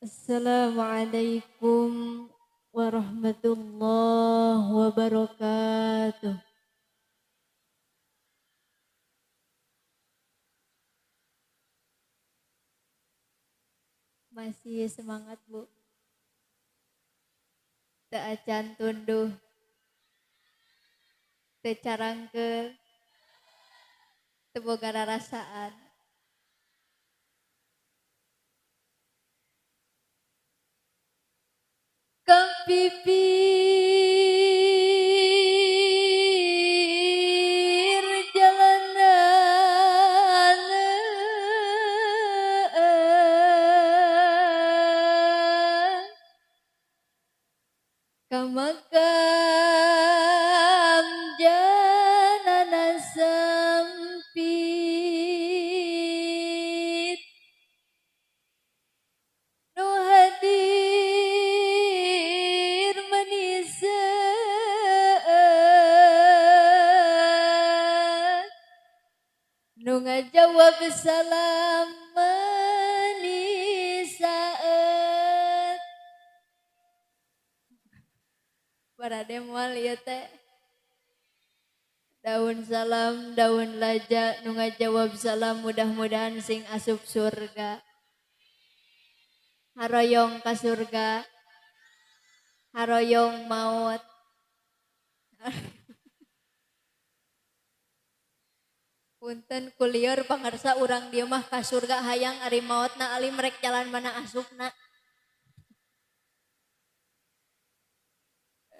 Assalamualaikum warahmatullahi wabarakatuh. Masih semangat Bu? Teu acan tunduh, teu carangkeul, teu boga rarasaan. Kepipir jalanan ka makam janana sempit nu hadir maniseueut nu ngajawab salam manisaeut barade moal ieu teh daun salam daun laja nu ngajawab salam mudah-mudahan sing asup surga haroyong ka surga haroyong maut punten kulieur pangarsa urang dieu mah ka surga hayang ari maotna ali merek jalan mana asupna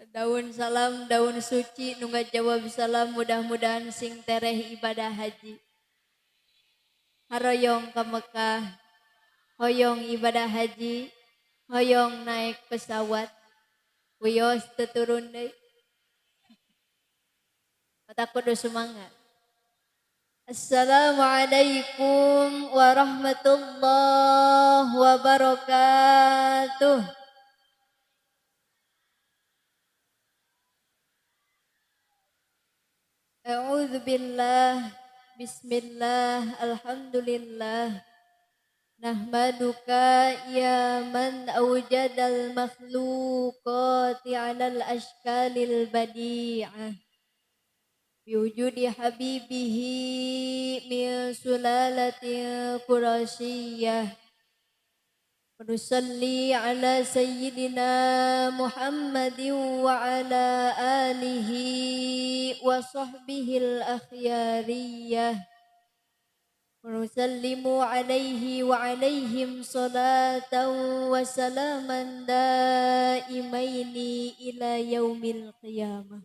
daun salam daun suci nu ngajawab salam mudah-mudahan sing tereh ibadah haji haroyong ka Mekah hoyong ibadah haji hoyong naik pesawat wios teu turun deui mata kudu semangat. Assalamualaikum warahmatullahi wabarakatuh. A'udzu billah bismillah alhamdulillah nahmaduka ya man awjadal makhluqati 'alal ashkalil badi'ah biwujudi habibihi min sulalatin qurasyiyah wa nusalli ala sayyidina Muhammadin wa ala alihi wa sahbihil akhyariyah wa nusallimu alaihi wa alaihim salatan wa salaman daimaini ila yaumil qiyamah.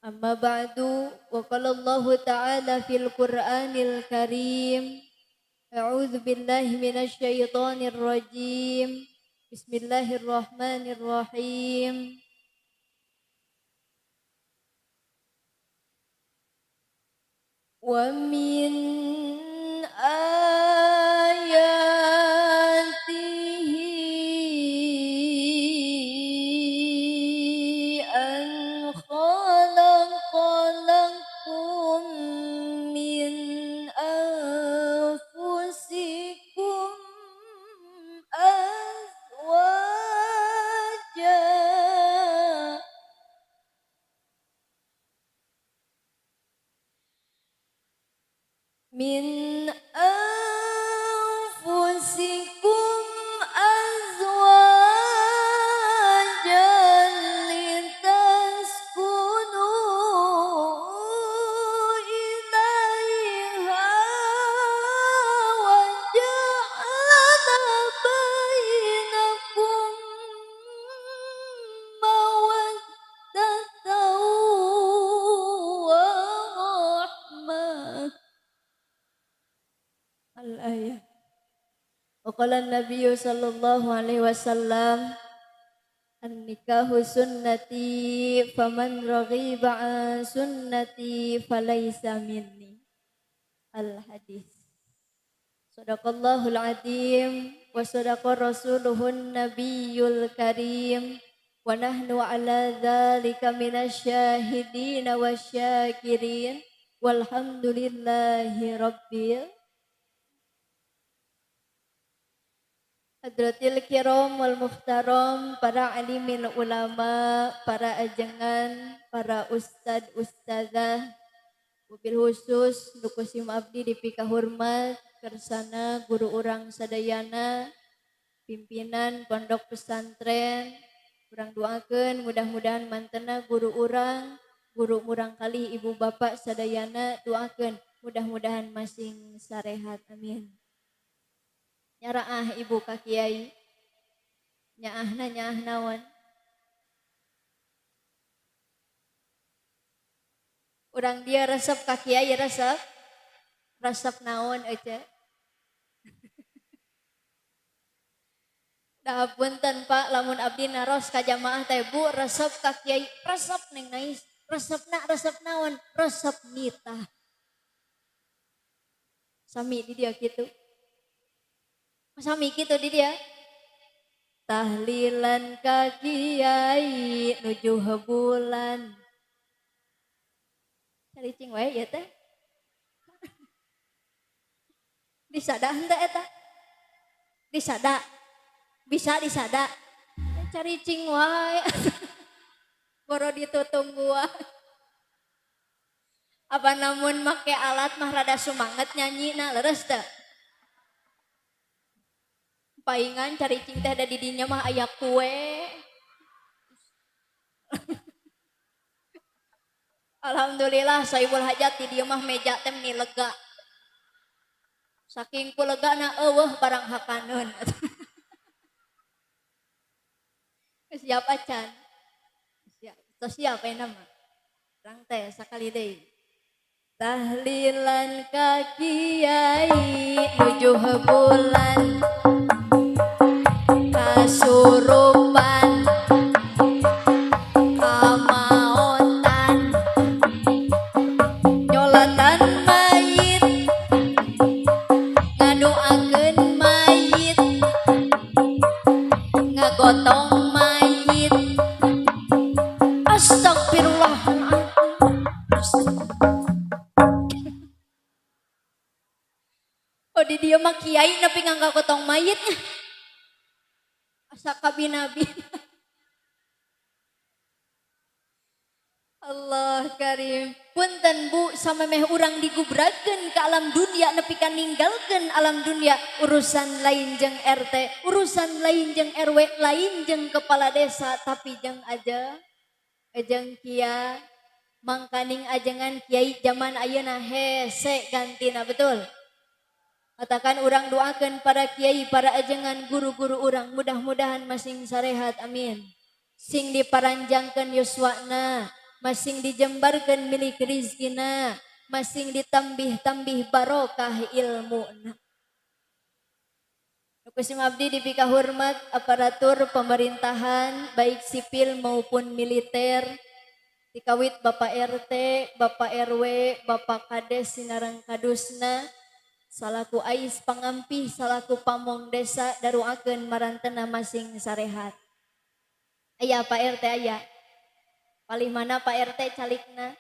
Amma ba'du wa qala Allah ta'ala fil Qur'anil Karim A'udzu billahi minasy syaithanir rajim Bismillahirrahmanirrahim Wa min ayatihi an khalaqalakum min anfusikum azwaja min anfusikum azwajan litaskunu ilaiha wa ja'ala bainakum mawaddatan wa rahmah. Al-ayah. Wa qala an-nabiyyu sallallahu alaihi wasallam an-nikahu sunnati faman raghiba an sunnati falaysa minni. Al-hadis. Sadaqallahul azim wa sadaqa rasuluhun nabiyyul karim wa nahnu ala dzalika minasyahidin wasyakirin walhamdulillahi rabbil Hadratil kiram wal muhtaram, para alimil ulama, para ajengan, para ustad ustadzah, wabil khusus nukusim abdi dipika hormat kersana guru urang sadayana, pimpinan pondok pesantren, urang doakeun mudah-mudahan mantena guru urang kali ibu bapak sadayana doakeun mudah-mudahan masing sarehat amin. Nyaraah ibu ka kiai. Nyaah naon. Urang dia resep ka kiai resep. Resep naon aja. Dah punten Pak lamun abdi naros ka jamaah teh Bu resep ka kiai. Resep neng nais. Resep naon? Resep nitah. Sami di dia gitu. Sami gitu di dia. Tahlilan ka kiai nuju bulan. Cari cing wae ya teh. Disada henteu eta. Disada. Bisa disada. Cari cing wae. Boro ditutung gua. Apa namun make alat mah rada sumanget nyanyi na leres teh. Paingan cari cing teh ada di dinya mah aya kue. Alhamdulillah saibul hajat di dieu mah meja teh meni lega. Saking ku legana eueuh barang hakaneun. Siap acan. Siap nama. Rang teh sakali deui. Tahlilan ka kiai nuju bulan. Kasurupan kamaotan nyolatan mayit ngadoakeun mayit ngagotong mayit astagfirullahaladzim. Oh di dia mah kiai nepi ngagotong mayitnya asa kabinabi. Allah karim. Punten Bu samemeh urang digubrakeun ke alam dunia nepi ka ninggalkeun alam dunia urusan lain jeung RT, urusan lain jeung RW, lain jeung kepala desa tapi jeung aja jeung kia mangkaning ajengan kiai zaman ayeuna hese gantina betul. Katakan urang doakeun para kiai, para ajengan guru-guru urang mudah-mudahan masing sarehat amin. Sing diparanjangkeun yuswana, masing dijembarkeun milik rizkina, masing ditambih-tambih barokah ilmuna. Kusim abdi dipika hormat aparatur pemerintahan baik sipil maupun militer. Dikawit Bapak RT, Bapak RW, Bapak Kades sinareng kadusna, salaku ais pangampih, salaku pamong desa daruakeun marantena masing sarehat. Aya Pak RT aya. Palih mana Pak RT calikna?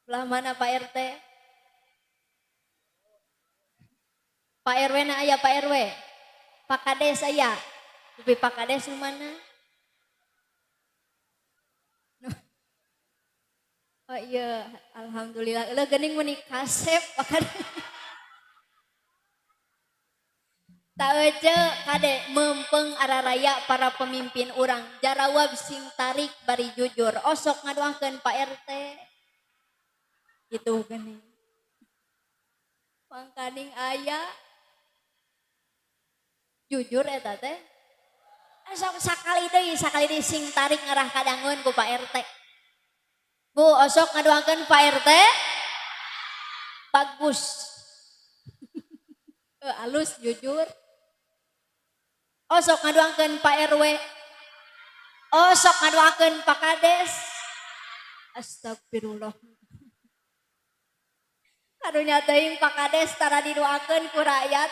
Belah mana Pak RT? Pak RW na aya Pak RW. Pak Kades aya. Tapi Pak Kades mana? Oh iya, alhamdulillah. Eueuh geuning meuni kasep Pak Kades. Taeje kade mempeng araraya para pemimpin urang. Jarawab sing tarik bari jujur. Osok ngadoakeun Pak RT. Itu geuning. Mangkaning aya jujur eta teh. Sok sakali deui sing tarik ngarah kadangeun ku Pak RT. Bu, osok ngadoakeun Pak RT. Bagus. Alus jujur. Osok ngadoakeun Pak RW. Osok ngadoakeun Pak Kades. Astagfirullah. Karunya teuing Pak Kades tara didoakeun ku rakyat.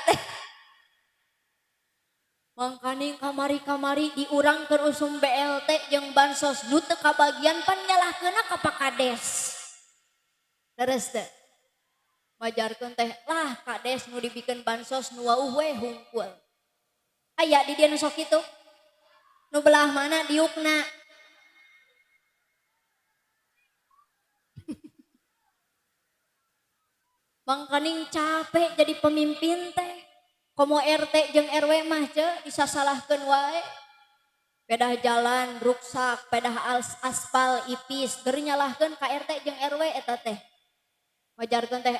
Mangkaning kamari-kamari diurang keur usum BLT jeung bansos nu teu kabagian pan nyalahkeunna ka Pak Kades. Leres teh. Majarkeun teh lah kades nu dibikeun bansos nu wauh we hungkul. Aya di dieu nu sok kitu. Nu belah mana diukna. Mangkaning capek jadi pemimpin teh. Komo RT jeung RW mah ce disasalahkeun wae. Pedah jalan ruksak, pedah aspal ipis, geur nyalahkeun ka RT jeung RW eta teh. Majarkeun teh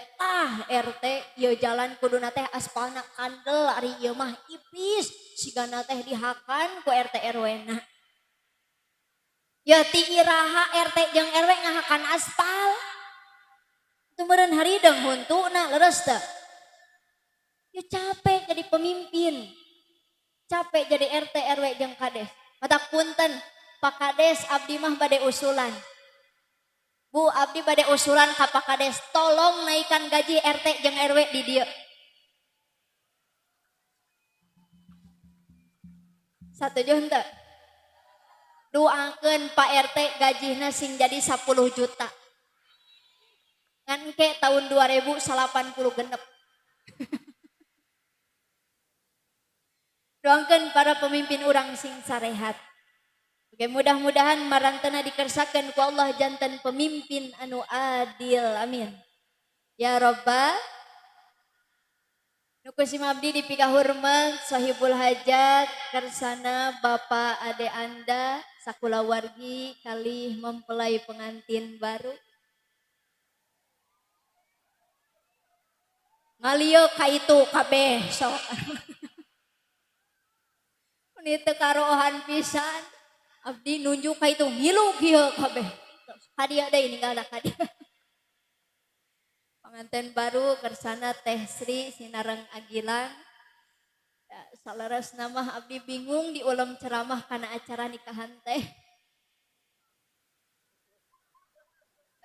RT ieu jalan kuduna teh aspalna kandel ari ieu mah ipis, sigana teh dihakan ku RT RW-na. Ya ti iraha RT jeung RW ngahakan aspal. Tumeureun harideng huntuna leres teh. Ya capek jadi pemimpin. Capek jadi RT RW jeung kades. Matak punten, Pak Kades abdi mah bade usulan. Bu abdi bade usulan ka Pak Kades, tolong naikkan gaji RT jeung RW di dieu. Satuju henteu? Doakeun Pak RT gajina sing jadi 10 juta. Ngan engke tahun 2086. Doakeun para pemimpin urang sing sarehat. Oke, mudah-mudahan marantena dikersakeun ku Allah janten pemimpin anu adil. Amin. Ya Rabbal. Nu kusim abdi dipikahurmat sahibul hajat kersana Bapak Ade Anda sakulawargi kalih mempelai pengantin baru. Ngalio ka itu kabeh sok. Ini teu karohan pisan. Abdi nunjuk ka itu ngilu kieu kabeh. Hadia deui ninggalna ka dia. Pengantin baru kersana Teh Sri Sinareng Agilang. Ya, saleres nama abdi bingung di ulam ceramah kana acara nikahan teh.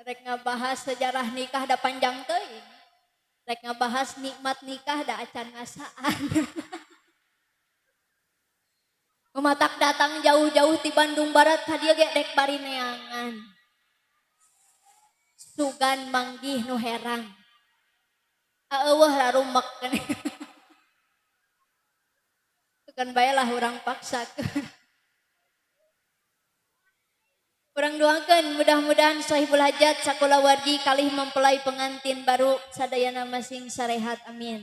Rek ngabahas sejarah nikah da panjang teuing. Rek ngabahas nikmat nikah da acan ngasaan. Mematak datang jauh-jauh di Bandung Barat ka dieu ge dek bari neangan. Sugan manggih nu herang. Eueuh rarumek kan. Kan bae lah urang paksakeun. Urang doakeun mudah-mudahan sahibul hajat sakulawargi kalih mempelai pengantin baru sadayana masing sarehat amin.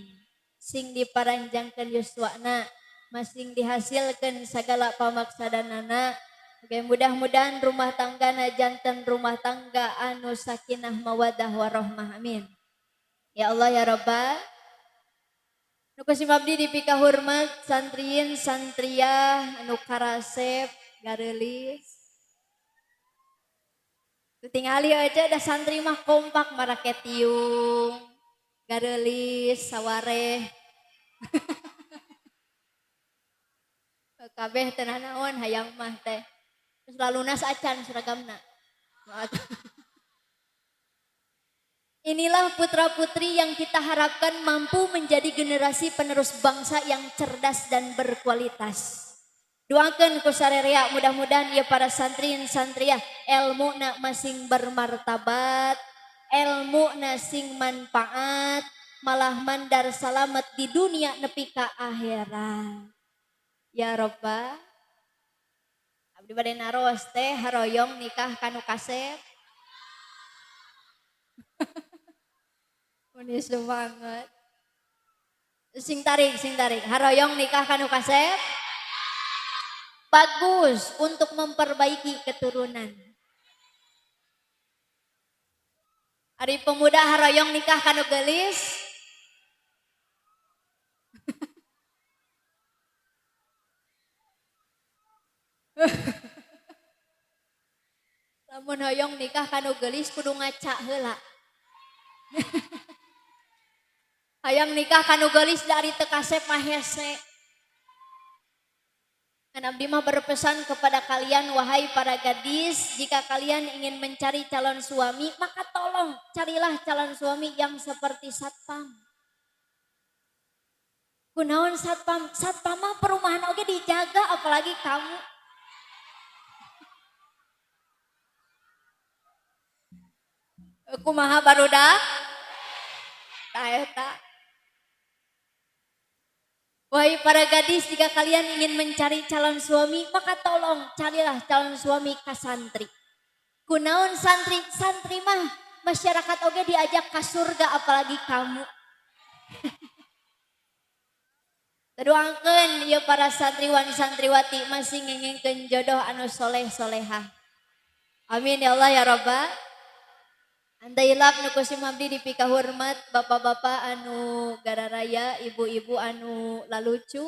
Sing diparanjangkeun yuswana, masing dihasilkeun sagala pamaksadanana. Oke, mudah-mudahan rumah tanggana janten rumah tangga anu sakinah mawaddah warahmah amin. Ya Allah ya Rabbal. Nu kusim abdi dipikahurmat santriin santriah anu karasep gareulis. Tingali aja ada santri mah kompak marake tiung, gareulis, sawareh. Kabeh teu naon hayang mah teh. Terus lalunas acan seragamna. Inilah putra-putri yang kita harapkan mampu menjadi generasi penerus bangsa yang cerdas dan berkualitas. Doakeun ku sarerea mudah-mudahan ya para santriin santriah ilmu na masing bermartabat, ilmu na sing manfaat, malah mandar salamet di dunia nepi ka akhirat. Ya Rabbal. Abdi bade naros teh haroyong nikah kanu kasep. Manis banget. Sing tarik. Haroyong nikah kanu kasep. Bagus untuk memperbaiki keturunan. Ari pemuda haroyong nikah kanu geulis. Lamun hoyong nikah kanu geulis kudu ngaca heula. Hayang nikah kanu geulis dari teu kasep mah hese. Dan abdi mah berpesan kepada kalian wahai para gadis, jika kalian ingin mencari calon suami, maka tolong carilah calon suami yang seperti satpam. Kunaon satpam? Satpam mah perumahan oge dijaga apalagi kamu. Kumaha barudak? eta. Wahai para gadis, jika kalian ingin mencari calon suami, maka tolong carilah calon suami ka santri. Kunaon santri? Santri mah masyarakat oge diajak ke surga, apalagi kamu. Doakeun ya para santriwan santriwati masih ngingingkeun jodoh anu soleh solehah. Amin ya Allah ya Rabbal. Andailap nu kusim abdi dipika hormat bapak-bapak anu gararaya, ibu-ibu anu lalucu.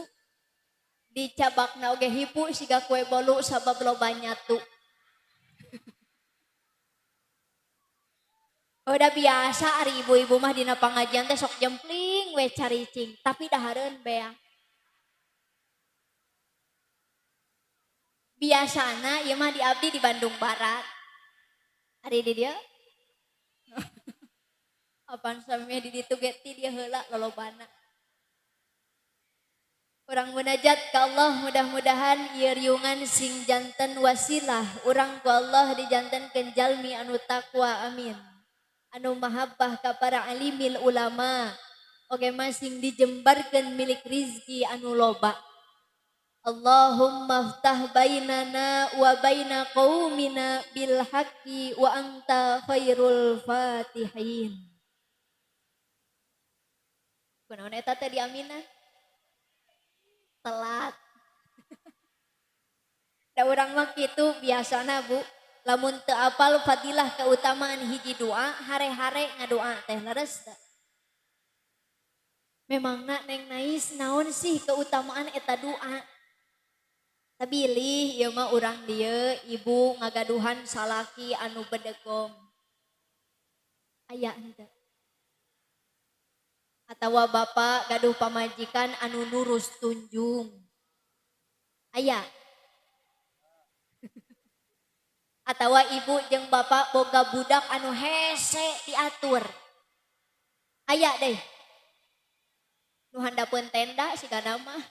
Dicabakna oge hipu siga kue bolu sabab loba nyatu. Udah biasa ari ibu-ibu mah dina pangajian teh sok jempling we caricing, tapi dahareun beang. Biasana ieu mah di abdi di Bandung Barat. Ari di dia apaan sampai di ditu geti dia heula lolobana. Urang munajat ka Allah mudah-mudahan ieu riungan sing janten wasilah urang ku Allah dijantenkeun jalmi anu takwa amin. Anu mahabbah ka para alimil ulama oge masing dijembarkeun milik rizki anu loba. Allahumma ftah bainana wa baina qaumina bil haqqi wa anta khairul fatihin. Kunaon eta teh diaminan? Telat. Da urang mah kitu biasana Bu, lamun teu apal fadilah keutamaan hiji doa, hare-hare ngadoa teh leres teh. Memangna Neng Nais naon sih keutamaan eta doa? Tabilih ieu mah urang dieu ibu ngagaduhan salaki anu bedegong. Aya henteu. Atawa bapak gaduh pamajikan anu nurus tunjung. Aya. Atawa ibu jeung bapak boga budak anu hese diatur. Aya deh. Nu handapeun tenda sigana mah.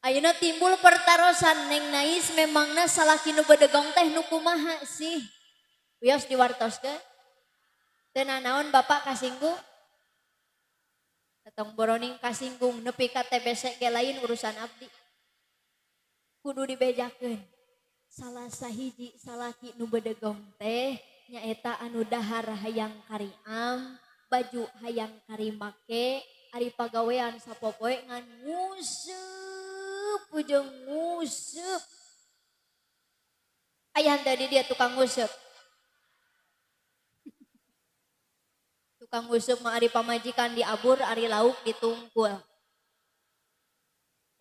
Ayeuna timbul pertarosan Neng Nais memangna salaki nu bedegong teh nu kumaha sih? Wios diwartoskeun. Teu nanaon bapak kasinggung. Tetong boroning kasinggung nepi ka TBC ge lain urusan abdi. Kudu dibejakeun. Salah sahiji salaki nu bedegong teh nyaeta anu dahar hayang kariam, baju hayang kari make, ari pagawean sapopoe ngan nguseup ujung nguseup. Aya tadi dia tukang nguseup. Tukang nguseup mah ari pamajikan diabur, ari lauk ditungkul.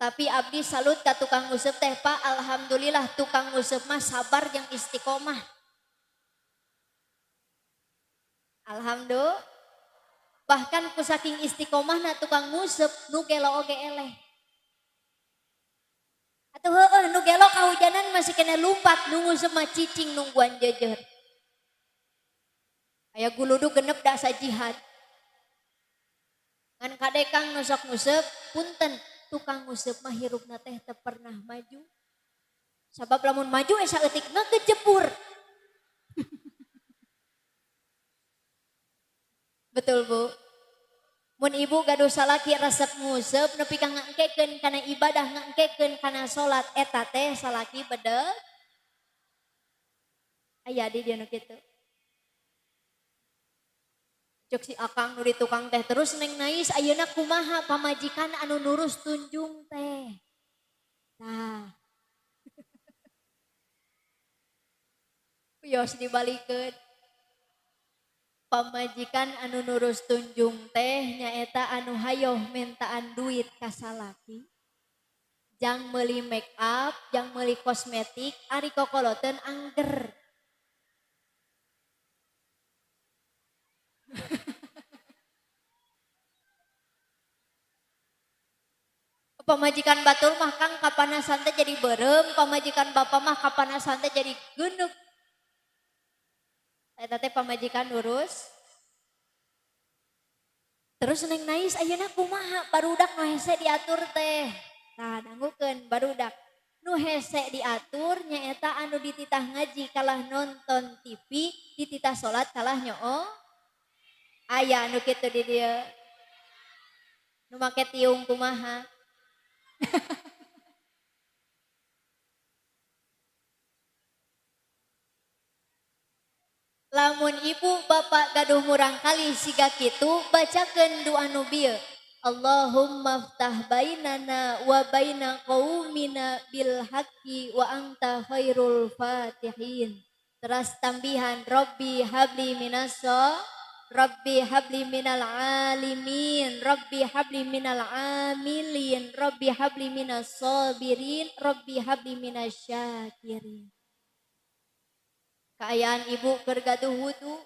Tapi abdi salut ka tukang nguseup teh Pak, alhamdulillah tukang nguseup mah sabar jeung istiqomah. Alhamdulillah. Bahkan ku saking istiqomahna tukang nguseup nu gelo oge eleh. Atuh heueuh nu gelo kahujanan masih kena lumpat, nu nguseup mah cicing nungguan jejer. Aya guludu genep da jihad. Ngan kadekang nu sok nguseup, punten tukang nguseup mah hirupna teh teu pernah maju. Sabab lamun maju esa eutikna kejebur. Betul Bu. Mun ibu gaduh salaki resep nguseup nepi ka ngangkekeun kana ibadah, ngangkekeun kana salat eta teh salaki bedeg. Aya di dieu nu kitu. Cuk si akang nu di tukang teh terus Neng Nais ayeuna kumaha pamajikan anu nurus tunjung teh. Tah. Wios dibalikeun. Pamajikan anu nurus tunjung teh nyaeta anu hayoh mentaan duit ka salaki. Jang meuli make up, jang meuli kosmetik, ari kokoloteun angger. Pamajikan batur mah Kang kapanasan teh jadi beureum, pamajikan bapak mah kapanasan teh jadi geuneup. Eta teh pamajikan nurus. Terus Neng Nais ayeuna kumaha barudak nu hese diatur teh. Tah dangukeun barudak nu hese diatur nyaeta anu dititah ngaji kalah nonton TV, dititah salat kalah nyoo. Aya anu kitu di dieu. Nu make tiung kumaha? Lamun ibu bapak gaduh murang kali siga kitu bacakeun doa nu bieu. Allahumma ftah bainana wa baina qaumina bil haqqi wa anta khairul fatihin. Terus tambihan Rabbi habli minassa Rabbi habli minal alimin Rabbi habli minal amilin Rabbi habli minas sabirin Rabbi habli minas syakirin. Kaayaan ibu keur gaduh wudu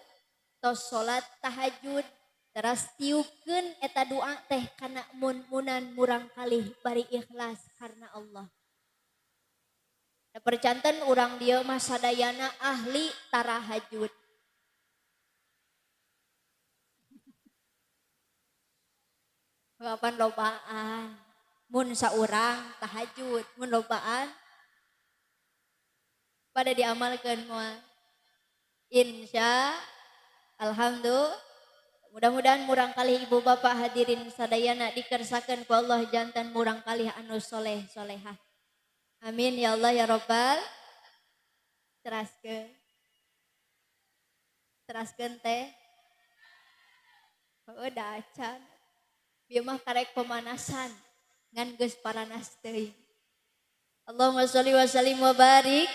tos salat tahajud teras tiupkeun eta doa teh kana mun-munan murang kalih bari ikhlas karena Allah. Da percanten urang dieu mah sadayana ahli tarahajud. Kapan lobaan. Mun saurang tahajud, mun lobaan pada diamalkeun moal. Insya alhamdulillah. Mudah-mudahan murang kalih ibu bapak hadirin sadayana dikersakeun ku Allah jantan murang kalih anu soleh solehah. Amin ya Allah ya Rabbal. Teraskeun teh. Udah acan. Bieu mah karek pemanasan ngan geus paranas teuing. Allahumma sholli wa sallim wa barik.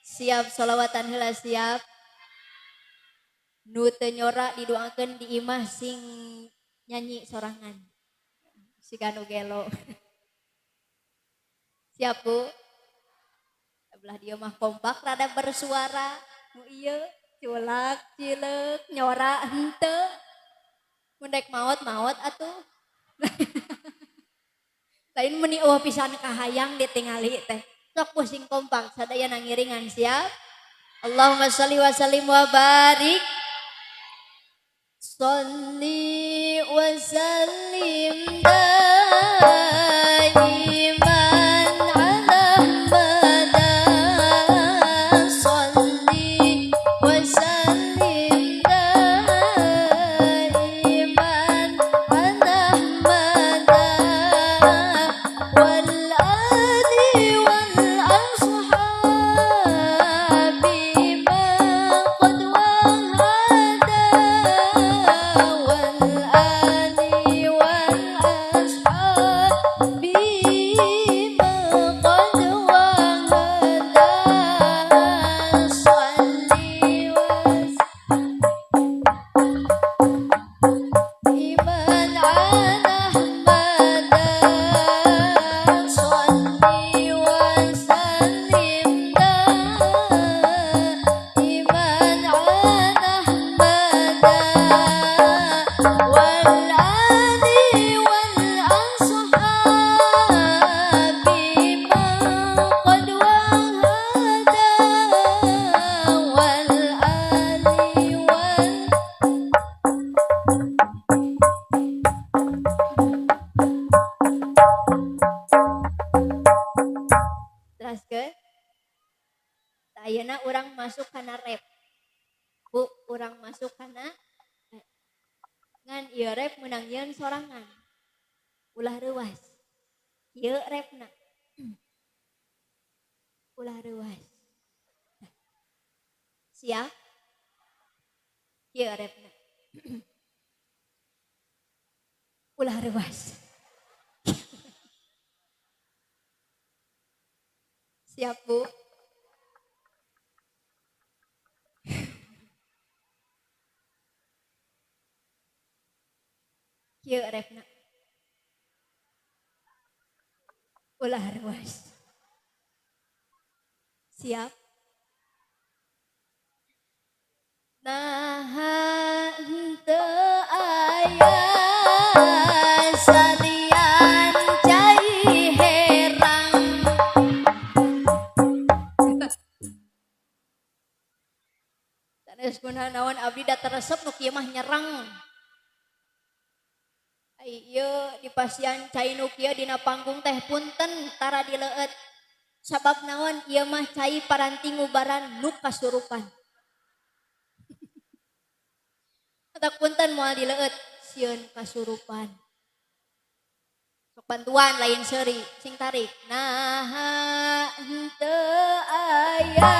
Siap sholawatan heula siap. Nu teu nyora didoakeun di imah sing nyanyi sorangan. Siga nu gelo. Siap Bu? Belah dia mah kompak rada bersuara. Nu ieu culak cileuk nyora henteu. Mun dek maot atuh. Lain meni eueuh pisan kahayang ditingali teh. Sok pusing kompak sadayana ngiringan siap. Allahumma sholli wa sallim wa barik. Sholli wa sallim daiman ala Muhammad. Sholli wa sallim daiman ala Muhammad wal ali wal ashabi ma qad wahada wal ali wal ashabi ma qad wahada sholli wa iman ala Ahmad sholli wa sallim daiman ala Ahmad wal ali wal ashabi ma qad wahada wal ali wal teraskeun. Ayeuna urang masuk kana rap. Bu, urang masuk kana rap. Ngan ieu rap meunang nyeun sorangan. Ulah reuwas. Ieu rapna. Ulah reuwas. Siap? Ieu rapna. Ulah reuwas. Siap Bu? Ieu rapna. Ulah reuwas. Siap? Nah henteu aya salian cai herang. Sanes kunaon abdi da teresep nu kieu mah nyerang. Ai ieu dipasian cai nu kieu dina panggung teh punten tara dileueut. Sabab naon ieu mah cai paranti ngubaran nu kasurupan. Tak punten moal dileut sieun kasurupan. Sok bantuan lain seuri sing tarik. Nah henteu aya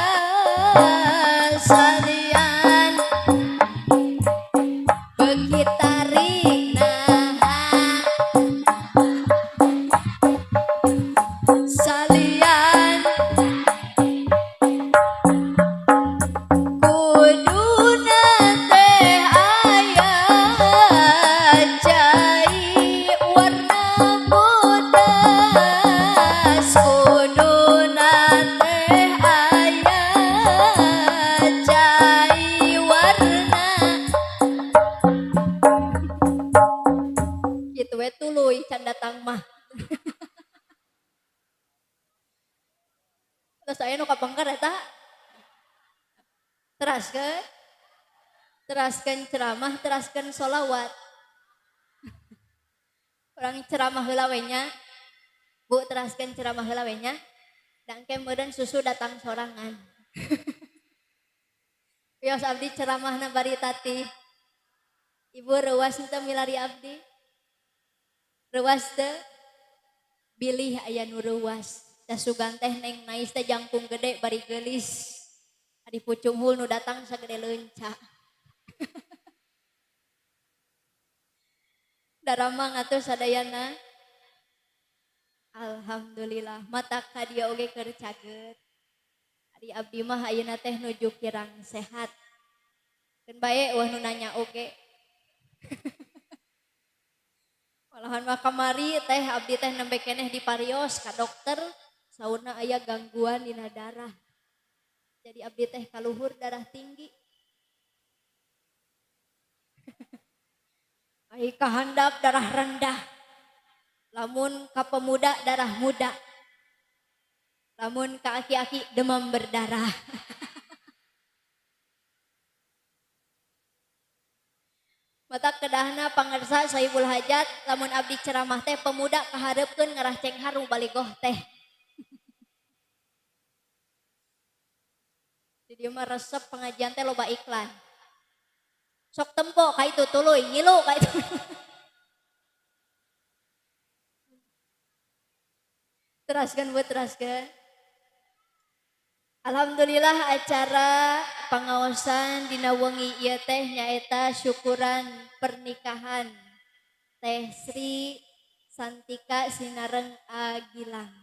salian beuki tarik nah salian kuduna teh aya cai warna bodas kuduna teh aya cai warna gitu we tuluy can datang mah terus aya nu kapengker eta teraskeun ceramah teraskeun sholawat orang ceramah heula we nya Bu teraskeun ceramah heula we nya dangke meureun susu datang sorangan wios abdi ceramahna bari tati ibu reuas teu milari abdi reuas teu bilih aya nu reuas da sugan teh neng nais teh jangkung gede bari geulis adi pucung hul nu datang sagede leunca darama ngatur sadayana alhamdulillah mata ka dia oge keur caget ari abdi mah ayeuna teh nuju kirang sehat keun bae eueuh nu nanya oge malahan mah kamari teh abdi teh nembe keneh diparios ka dokter saurna aya gangguan dina darah jadi abdi teh kaluhur darah tinggi ai kahandap darah rendah lamun ka pemuda darah muda lamun ka aki-aki demam berdarah mata kedahna pangarsa Saibul Hajat lamun abdi ceramah teh pemuda kahareupeun ngarah ceng haru baligoh teh di dieu mah resep pengajian teh loba iklan sok tempo ka itu tuluy ngilu ka itu teraskeun buat teraskeun alhamdulillah acara pangaosan dina wengi ieu teh nyaeta syukuran pernikahan Teh Sri Santika Sinareng Agilang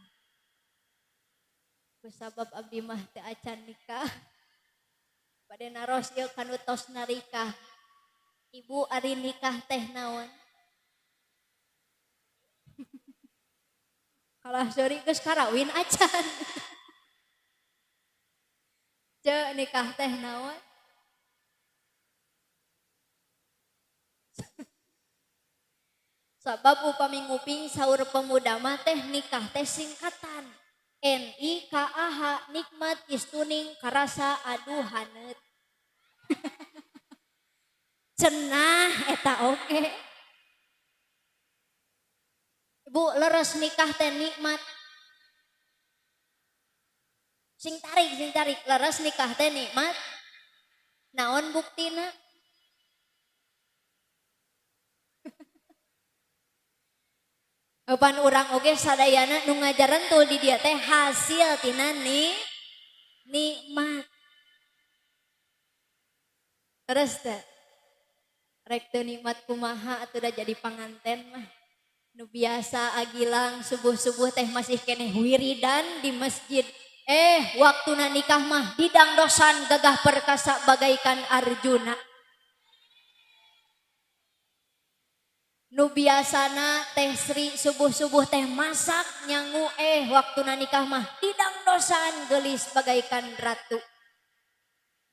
kusabab abdi mah teu acan nikah bade naros ieu kanu tos narikah ibu ari nikah teh naon kalah seuri geus karawin acan ce nikah teh naon sabab upami nguping saur pemuda mah teh nikah teh singkatan NIKAH nikmat istuning karasa aduh haneut cenah eta oge ibu leres nikah teh nikmat sing tarik leres nikah teh nikmat naon buktina Eupan urang oge sadayana nu ngajaran tuh di dia teh hasil tina nikmat. Terus teh rek teu nikmat kumaha atuh da jadi panganten mah. Nu biasa agilang subuh-subuh teh masih keneh wiridan di masjid. Waktuna nikah mah didangdosan gagah perkasa bagaikan Arjuna. Nu biasana teh Sri subuh-subuh teh masak nyangu waktuna nikah mah didangdosan gelis bagaikan ratu.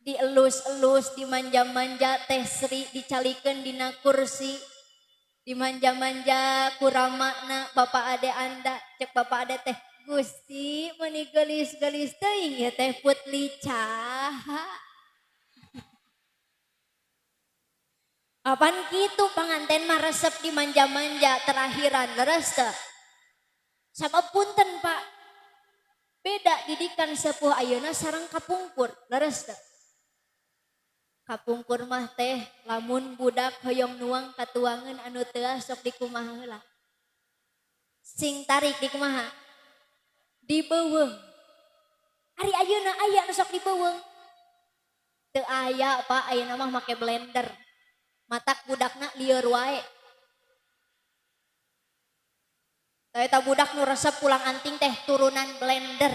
Dielus-elus dimanja-manja teh Sri dicalikeun dina kursi. Dimanja-manja kuramakna bapak ade anda cek bapak ade teh Gusti meuni gelis-gelis teuing ya teh putli caha. Apaan gitu panganten mah resep dimanja-manja terakhiran leres teh. Sabab punten Pak. Beda didikan sepuh ayeuna sareng kapungkur leres teh. Kapungkur mah teh lamun budak hoyong nuang katuangan anu teu sok dikumaha heula. Sing tarik dikumaha? Dibeuweung. Ari ayeuna aya nu sok dibeuweung. Teu aya Pak, ayeuna mah make blender. Matak budakna lieur wae. Teu eta budak nu resep pulang anting teh turunan blender.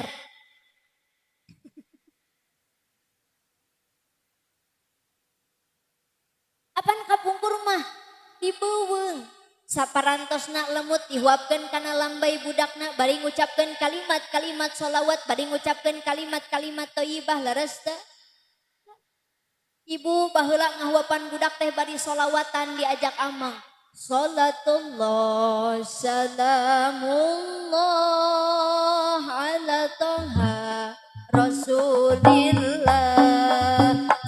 Apan kapungkur mah dibeuweung. Saparantosna lemut dihuapkeun kana lambai budakna bari ngucapkeun kalimat-kalimat sholawat, bari ngucapkeun kalimat-kalimat thayyibah leres teu? Ibu baheula ngahuapan budak teh bari sholawatan diajak amang. Salatullah salamullah ala toha rasulillah.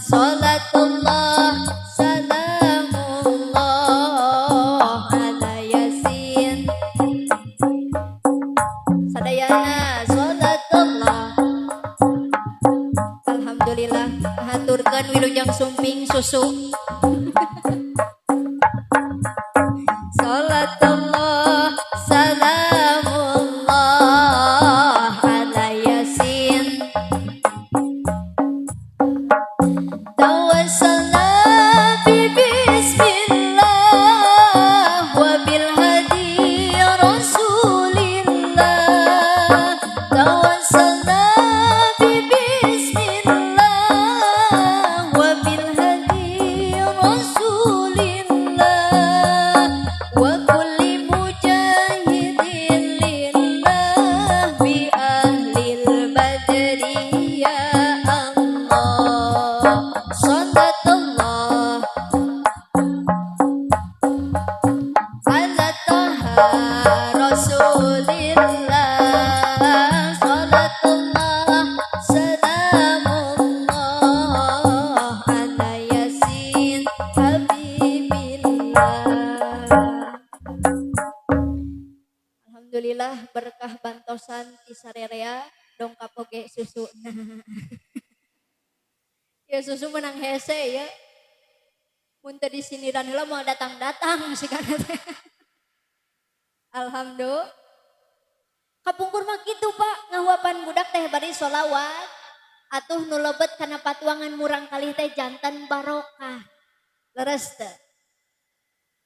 Salatullah salamullah ala yasin. Sadayana salatullah. Alhamdulillah haturkeun wilujeng sumping susu. Salatullah salamullah ala yasin. Tawassalna bi bismillah wa bil hadi rasulillah. Tawassalna bi bismillah wa bil hadi rasulillah. Wa kulli mujahidin lillah bi ahlil badri ya Allah. Salatullah ala toha rasulillah. Salatullah salamullah ala yasin habibillah. Alhamdulillah berkah bantosan ti sarerea dongkap oge susu. Ya susu menang hese ya. Mun teu disiniran heula mau datang-datang si kana teh. Alhamdulillah. Kapungkur mah kitu Pak, ngahuapan budak teh bari sholawat. Atuh nu lebet kana patuangan murang kalih teh janten barokah. Leres teu?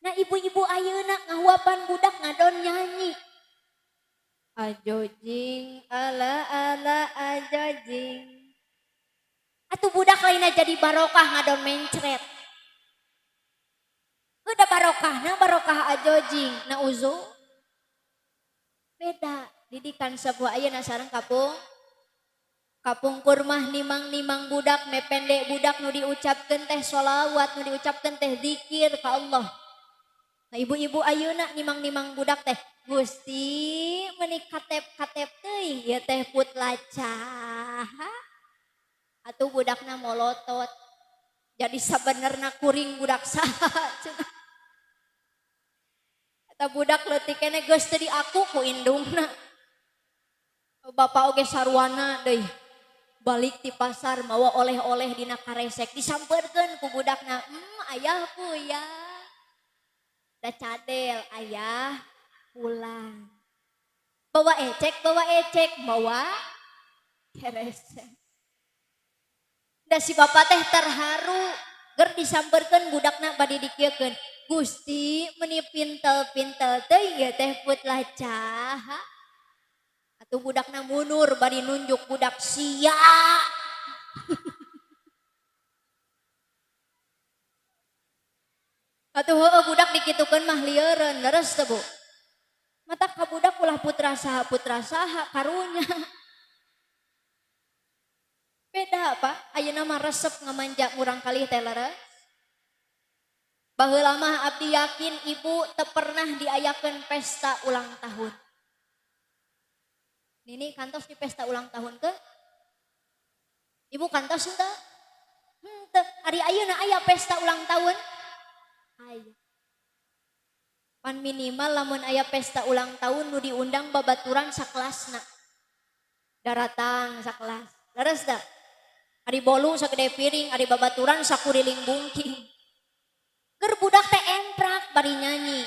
Nah ibu-ibu ayeuna ngahuapan budak ngadon nyanyi. Ajojing ala ala ajojing. Atuh budak lainnya jadi barokah ngadon mencret. Udah barokahna barokah ajojing. Na uzu. Beda. Didikan sebuah ayeuna sareng kapung. Kapungkur mah nimang-nimang budak mepende budak nu diucapkeun teh sholawat, nu diucapkeun teh zikir ka Allah. Nah ibu-ibu ayeuna nimang-nimang budak teh Gusti meuni katep-katep teuing ieu teh putlaca. Atuh budakna molotot. Jadi sabenerna kuring budak saha cenah. Eta budak leutik keneh geus teu diaku ku indungna. Bapak oge sarwana deui. Balik ti pasar mawa oleh-oleh dina karesek disampeurkeun ku budakna. Ayah ku ya. Da cadel ayah pulang. Bawa ecek bawa keresek. Da si bapak teh terharu ger disampeurkeun budakna bade dikieukeun. Gusti meuni pintel-pintel teh ieu teh putlaca. Atuh budakna mundur bari nunjuk budak sia. Atuh heueuh budak dikitukeun mah lieureun leres teu Bu? Mata ka budak ulah putra saha karunya. Beda Pak, ayeuna mah resep ngamanja murang kalih teh leres. Baheula mah abdi yakin ibu teu pernah diayakeun pesta ulang tahun. Nini kantos di pesta ulang tahun ke? Ibu kantos henteu? Henteu, ari ayeuna aya pesta ulang tahun? Aya. Pan minimal lamun aya pesta ulang tahun nu diundang babaturan sakelasna. Daratang sakelas. Leres da? Ari Ari bolu sagede piring, ari babaturan sakuriling bungking. Ger budak teh emprak bari nyanyi.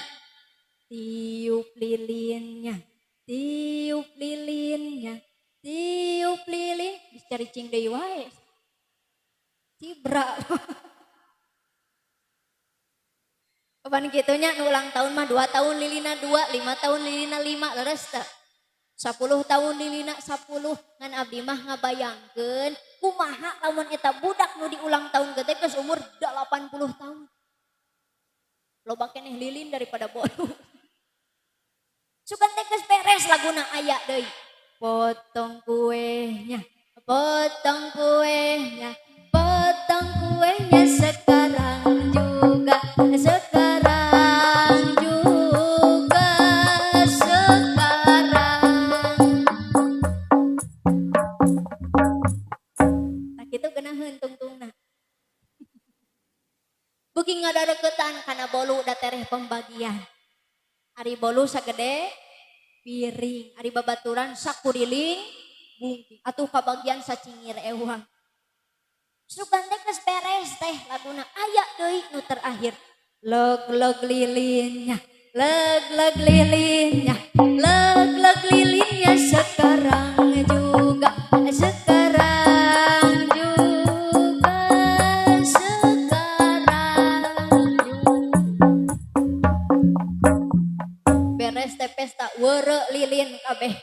Tiup lilinnya, tiup lilinnya, tiup lilin. Bisa cari cing deui wae. Cibra. Kapan gitunya nu ulang tahun mah 2 tahun lilina 2, 5 tahun lilina 5, leres teh. 10 tahun lilina 10 ngan abdi mah ngabayangkeun kumaha lamun eta budak nu diulang tahun gede geus umur 80 tahun. Loba keneh lilin daripada bolu. Sugan teh geus beres laguna aya deui. Potong kuenya, potong kuenya, potong kuenya sekarang juga, sekarang juga, sekarang. Nah kitu geunaheun tungtungna. Beuki ngadareukeutan kana bolu da tereh pembagian. Ari bolu sagede piring, ari babaturan sakuriling bungking. Atuh kabagian sacingir ewang. Sugan teh geus beres teh laguna aya deui nu terakhir. Leg lilinnya, leg lilinnya, leg lilinnya sekarang juga, sekarang juga, sekarang juga. Beres teh pesta weureu lilin kabeh.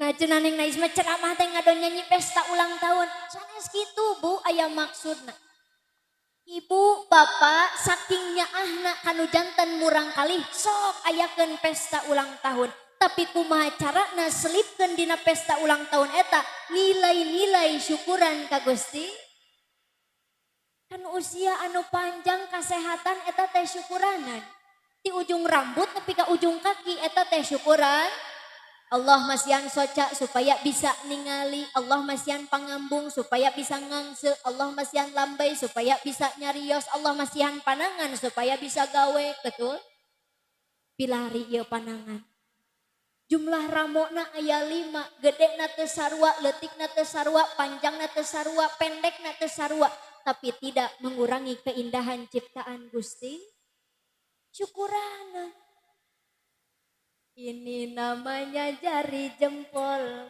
Nah cenah Neng Nais mah ceramah teh ngadon nyanyi pesta ulang tahun. Sanes kitu Bu aya maksudna. Ibu bapak saking nyaahna kanu janten murang kalih sok ayakeun pesta ulang tahun. Tapi kumaha carana selipkeun dina pesta ulang tahun eta nilai-nilai syukuran ka Gusti. Kan usia anu panjang kasehatan eta teh syukuranan. Di ujung rambut nepi ka ujung kaki eta teh syukuran. Allah masihan soca supaya bisa ningali, Allah masihan pangambung supaya bisa ngangse, Allah masihan lambai supaya bisa nyarios, Allah masihan panangan supaya bisa gawe, betul? Pilari ieu panangan. Jumlah ramona aya 5, gedena teu sarua, leutikna teu sarua, panjangna teu sarua, pendekna teu sarua, tapi tidak mengurangi keindahan ciptaan Gusti. Syukuran. Ini namanya jari jempol.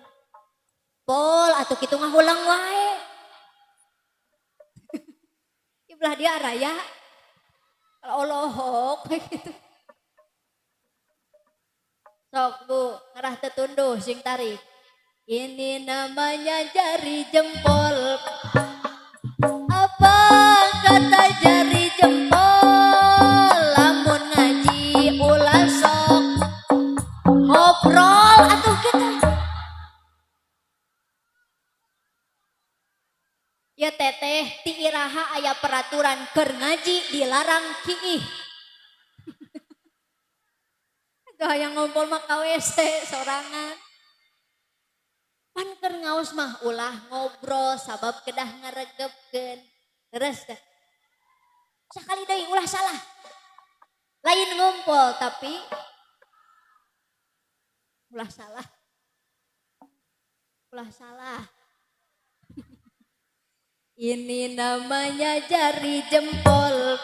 Pol atuh kitu ngahulang wae. Ibelah dia raya. Olohok gitu. Sok Bu, ngarah tetunduh sing tarik. Ini namanya jari jempol. Apa kata jari jempol? Lamun ngaji ulah sok ngobrol atuh kita. Ya teteh ti iraha aya peraturan keur ngaji dilarang kiih. Gaya ngobrol mah ka WC sorangan. Pan keur ngaos mah ulah ngobrol sabab kedah ngaregepkeun. Terus teh. Sakali deui ulah salah. Lain ngumpul tapi ulah salah. Ulah salah. Ini namanya jari jempol.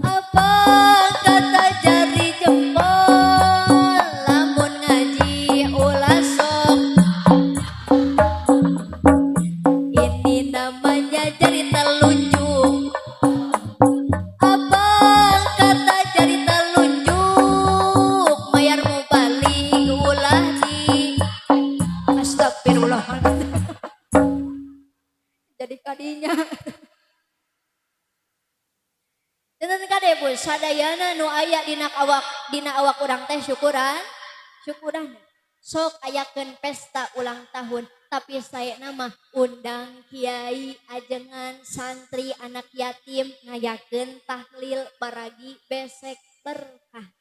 Apa kata jari jempol? Lamun ngaji ulah sok. Ini namanya jari telunjuk. Apa kata jari telunjuk? Mayarmu balik ulah di. Astagfirullahaladzim. Jadi kadinya. Dan kade Bu, sadayana nu aya dina awak urang teh syukuran. Sok ayakeun pesta ulang tahun, tapi saya nama undang kiai, ajengan, santri, anak yatim ngayakeun tahlil, baragi, besek, berkah.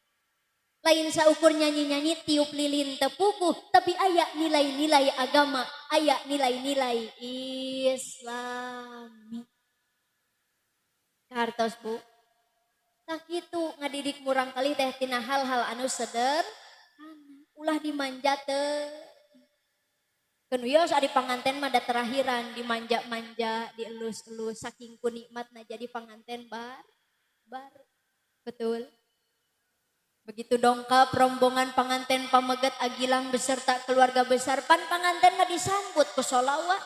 Lain saukur nyanyi-nyanyi tiup lilin tepuguh, tapi aya nilai-nilai agama, aya nilai-nilai Islami. Kartos Bu. Nah kitu ngadidik murang kali teh tina hal-hal anu sederhana, ulah dimanja teh. Kenuios ari panganten mah da terakhiran dimanja-manja, dielus-elus saking ku nikmatna jadi panganten bar. Betul. Begitu dongkap rombongan panganten pamegat Agilang beserta keluarga besar pan panganten mah disambut ku sholawat.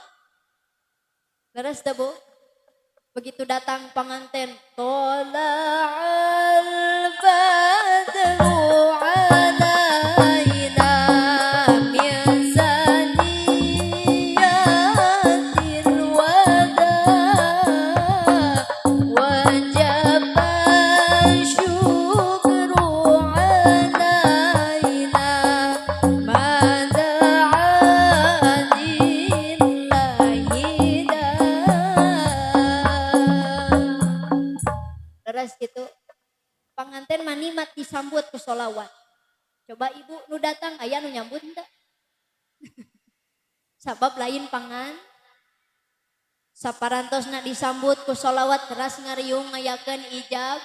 Leres teu Bu? Begitu datang panganten tola'al badru alaina min saniyatil wada wajaba syukru alaina mada'anillahi Leres gitu. Panganten manimat disambut ku sholawat. Coba ibu nu datang aya nu nyambut henteu? Sabab lain pangan. Saparantosna disambut ku sholawat teras ngariung ngayakeun ijab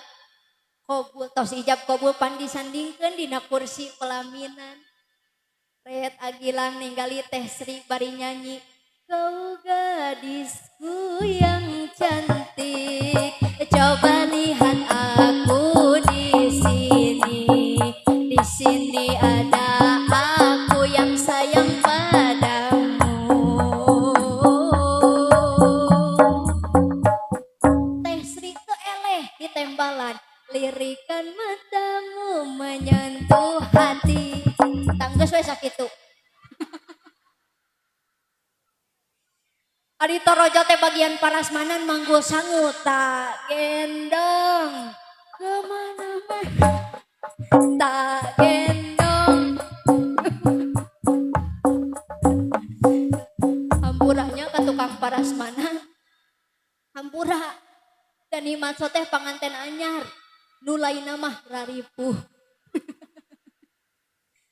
qabul. Tos ijab qabul pan disandingkeun dina kursi pelaminan. Ret Agilang ningali Teh Sri bari nyanyi. Kau gadisku yang cantik, coba lihat aku di sini. Di sini ada aku yang sayang padamu. Teh Sri teu eleh ditembalan, lirikan matamu menyentuh hati. Tanggeus we sakitu. Ari torojo teh bagian parasmanan manggul sangu tak gendong kemana mah tak gendong. Hampuranya ke tukang parasmanan hampura dan himatso teh panganten anyar nu lainna mah raripuh.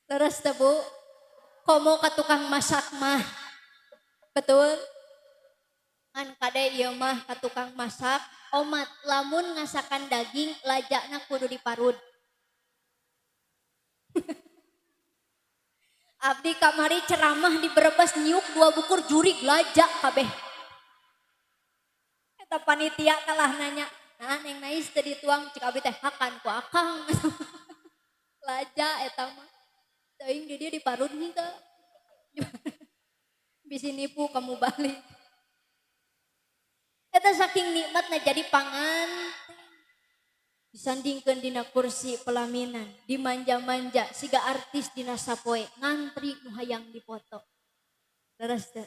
Leres teh Bu? Komo ke tukang masak mah betul kan kade ieu mah ka tukang masak omat lamun ngasakan daging lajakna kudu diparud. Abdi kamari ceramah di Brebes nyuk 2 bukur jurig lajak kabeh. Eta panitia kalah nanya, "Nah, Neng Nais teu dituang cik abdi teh hakan ku akang." Lajak eta mah. Teuing di dieu diparud henteu. Bisi nipu kamu balik. Eta saking nikmatna jadi pangan disandingkeun dina kursi pelaminan dimanja-manja siga artis dina sapoe ngantri nu hayang dipoto. Leres teu?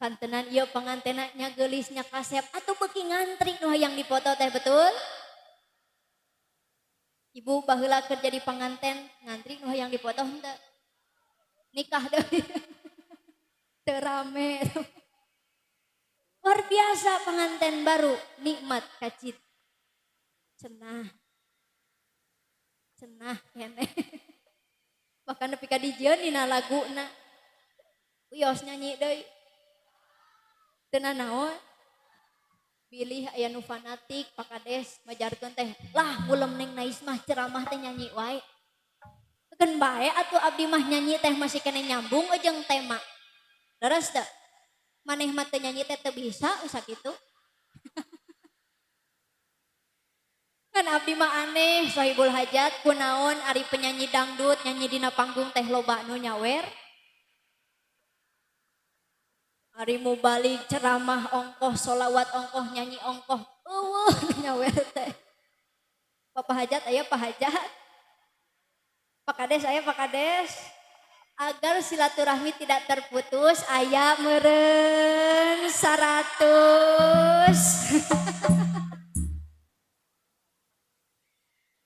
Kantenan ieu pangantena nya geulis nya kasep atuh beuki ngantri nu hayang dipoto teh betul? Ibu baheula keur jadi panganten ngantri nu hayang dipoto henteu? Nikah deui. Teu rame. Luar biasa pengantin baru, nikmat kacit. Cenah kene. Bahkan nepi ka dijieun dina laguna. Wios nyanyi deui. Teu nanaon. Pilih aya nu fanatik, pakades majarkeun teh. Lah mulem Neng Nais mah ceramah teh nyanyi wae. Keun bae atuh abdi mah nyanyi teh masih kena nyambung jeung tema. Leres teu? Maneh mah teu nyanyi teh teu bisa sakitu. Kan abdi mah aneh Sohibul Hajat kunaon ari penyanyi dangdut nyanyi dina panggung teh loba nu nyawer. Ari mu balik ceramah ongkoh solawat ongkoh nyanyi ongkoh nyawer teh. Bapak Hajat aya Pak Hajat. Pak Kades aya Pak Kades. Agar silaturahmi tidak terputus aya meureun 100.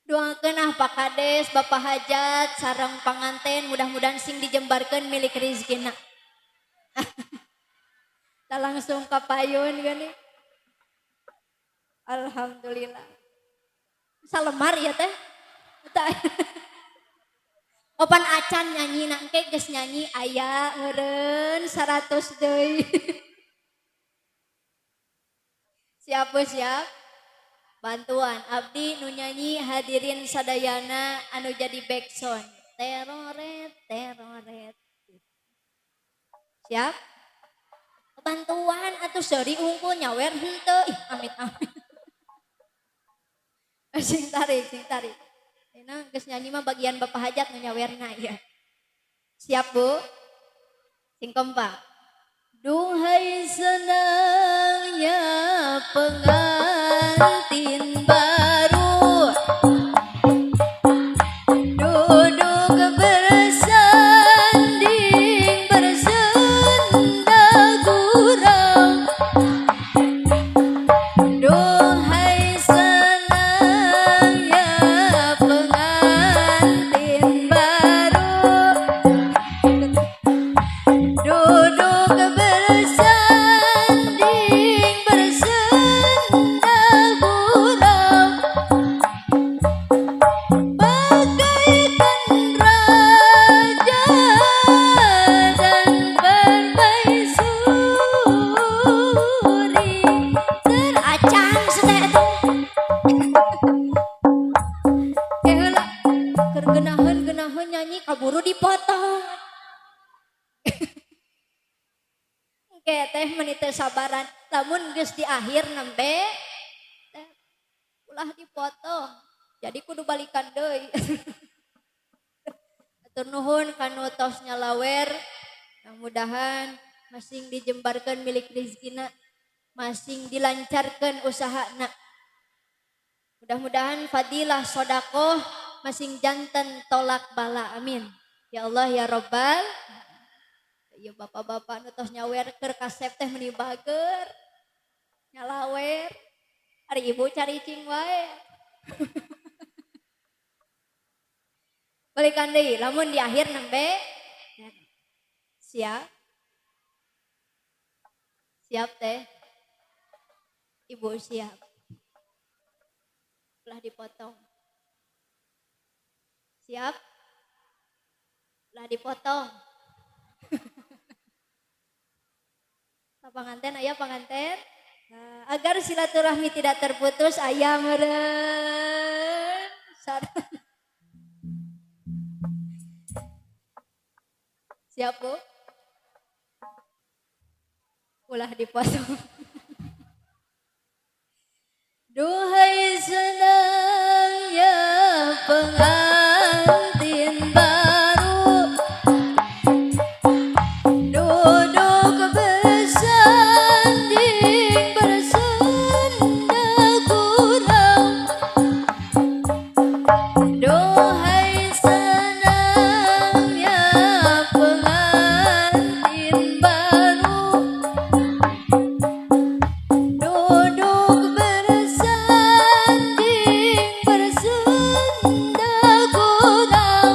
Doakeun Pak Kades, Bapak Hajat, sareng panganten mudah-mudahan sing dijembarkeun milik rezekina. Kita langsung ka payun geuning. Alhamdulillah. Salemar ya teh. Opan acan nyanyi nangke geus nyanyi aya meureun 100 deui. Siap Bu siap. Bantuan abdi nu nyanyi hadirin sadayana anu jadi backsound. Teroret. Siap? Bantuan atuh seuri unggul nyawer henteu. Ih, amit-amit. Sing tarik, sing tarik. Enak geus nyanyi mah bagian Bapak Hajat nu nyawerna ya. Siap, Bu? Sing kompak. Duhai senangnya pengantin baru, duduk bersanding bersenda gurau. Duhai senangnya pengantin baru, duduk bersanding bersenda gurau, bagaikan raja dan permaisuri. Teracang setetu heula keur geunaheun nyanyi kaburu dipotong. Engke teh meuni teu sabaran, lamun geus di akhir nembe teh ulah dipotong. Jadi kudu balikan deui. Atur nuhun kanu tos nyalawer, mudah-mudahan masing dijembarkeun milik rezekina, masing dilancarkeun usahana. Mudah-mudahan fadilah sodakoh masing janten tolak bala, amin. Ya Allah ya Rabbal. Ya bapak-bapak nu tos nyawer keur kasep teh meuni bager. Nyalawer. Ari ibu cari cing wae. Balikan deui lamun di akhir nembe. Siap? Siap teh? Ibu siap. Ulah dipotong. Siap? Ulah dipotong. Panganten aya panganten. Nah, agar silaturahmi tidak terputus aya meureun. Siap, Bu? Ulah dipotong. Duhai senangnya pengantin baru, duduk bersanding bersenda gurau. Duhai senangnya pengantin baru, duduk bersanding bersenda gurau,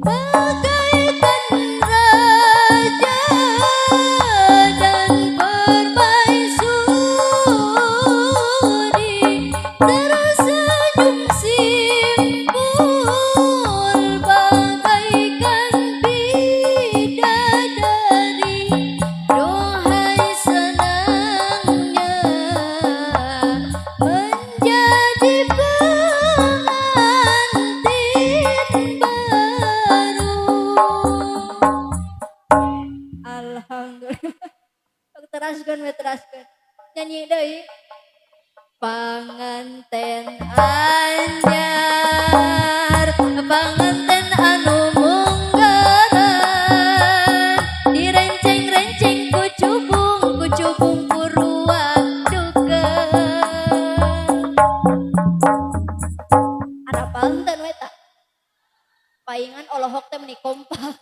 bagaikan raja dan permaisuri, tersenyum simpul bagaikan bidadari. Duhai senangnya menjadi pengantin baru. Alhamdulillah. Teraskeun. Nyanyi deui. Panganten anyar, panganten anu munggaran, direnceng-renceng ku cubung puruan dukeun. Arapal teu we ta? Paingan olohok teh meuni kompak.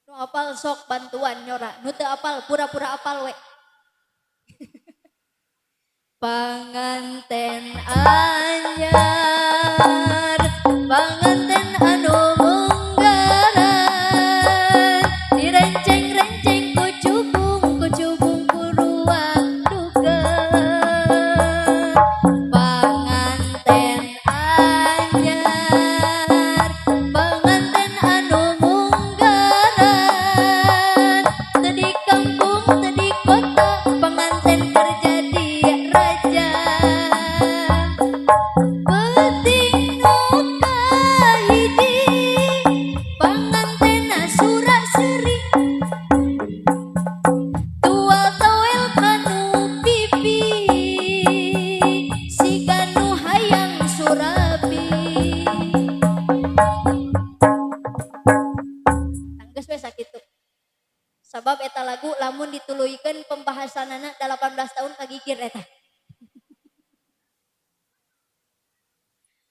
Nu apal sok bantuan nyora, nu teu apal pura-pura apal we. Panganten anyar, panganten anu munggaran, direnceng-renceng ku cubung puruan dukeun. Panganten anyar, panganten anu munggaran, teu di kampung teu di kota, panganten kerja di raja. Penting nu tuluikeun pembahasanana 18 tahun kagigir eta.